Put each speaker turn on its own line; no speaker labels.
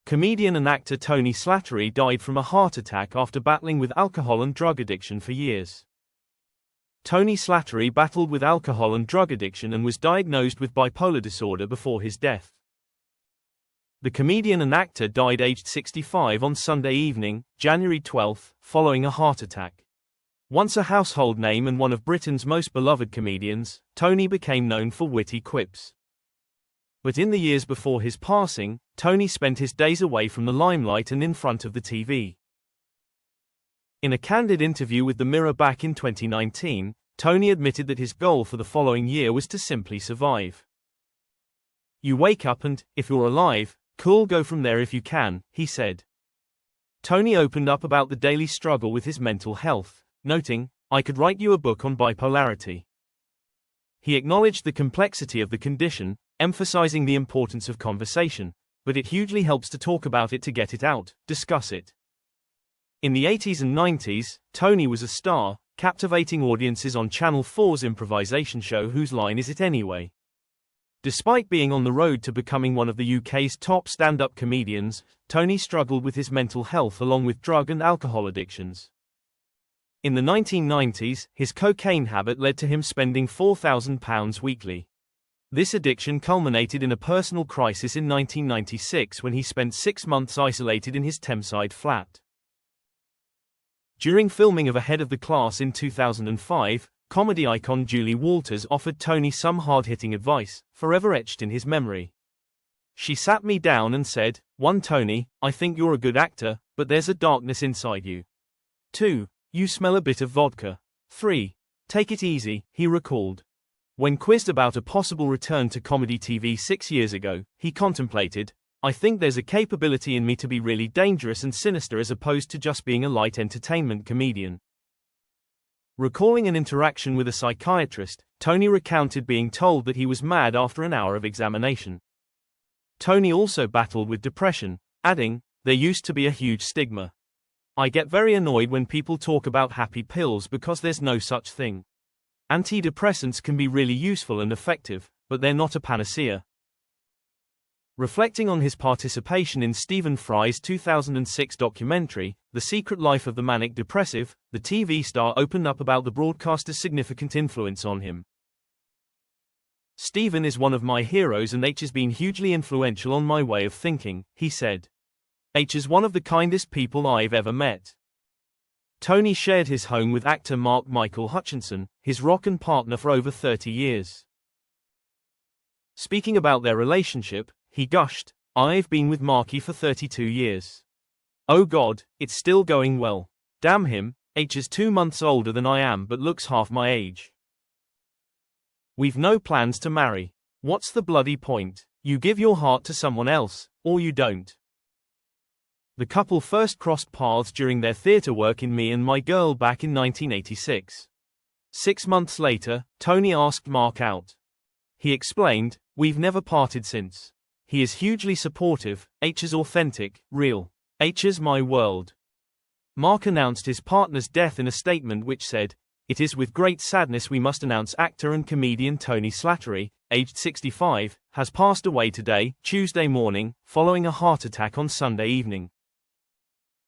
Comedian and actor Tony Slattery died from a heart attack after battling with alcohol and drug addiction for years. Tony Slattery battled with alcohol and drug addiction and was diagnosed with bipolar disorder before his death. The comedian and actor died aged 65 on Sunday evening, January 12, following a heart attack. Once a household name and one of Britain's most beloved comedians, Tony became known for witty quips. But in the years before his passing, Tony spent his days away from the limelight and in front of the TV. In a candid interview with The Mirror back in 2019, Tony admitted that his goal for the following year was to simply survive. "You wake up and, if you're alive, cool, go from there if you can," he said. Tony opened up about the daily struggle with his mental health, noting, "I could write you a book on bipolarity." He acknowledged the complexity of the condition, emphasizing the importance of conversation, but it hugely helps to talk about it, to get it out, discuss it. In the 80s and 90s, Tony was a star, captivating audiences on Channel 4's improvisation show Whose Line Is It Anyway? Despite being on the road to becoming one of the UK's top stand-up comedians, Tony struggled with his mental health along with drug and alcohol addictions. In the 1990s, his cocaine habit led to him spending £4,000 weekly. This addiction culminated in a personal crisis in 1996 when he spent 6 months isolated in his Thameside flat. During filming of Ahead of the Class in 2005, comedy icon Julie Walters offered Tony some hard-hitting advice, forever etched in his memory. "She sat me down and said, 1. Tony, I think you're a good actor, but there's a darkness inside you. 2. You smell a bit of vodka. 3. Take it easy," he recalled. When quizzed about a possible return to comedy TV 6 years ago, he contemplated, "I think there's a capability in me to be really dangerous and sinister as opposed to just being a light entertainment comedian." Recalling an interaction with a psychiatrist, Tony recounted being told that he was mad after an hour of examination. Tony also battled with depression, adding, "There used to be a huge stigma. I get very annoyed when people talk about happy pills because there's no such thing. Antidepressants can be really useful and effective, but they're not a panacea." Reflecting on his participation in Stephen Fry's 2006 documentary, The Secret Life of the Manic Depressive, the TV star opened up about the broadcaster's significant influence on him. "Stephen is one of my heroes and H has been hugely influential on my way of thinking," he said. "H is one of the kindest people I've ever met." Tony shared his home with actor Mark Michael Hutchinson, his rock-and partner for over 30 years. Speaking about their relationship, he gushed, "I've been with Marky for 32 years. Oh God, it's still going well. Damn him, H is 2 months older than I am but looks half my age. We've no plans to marry. What's the bloody point? You give your heart to someone else, or you don't." The couple first crossed paths during their theatre work in Me and My Girl back in 1986. 6 months later, Tony asked Mark out. He explained, "We've never parted since. He is hugely supportive, H is authentic, real. H is my world." Mark announced his partner's death in a statement which said, "It is with great sadness we must announce actor and comedian Tony Slattery, aged 65, has passed away today, Tuesday morning, following a heart attack on Sunday evening.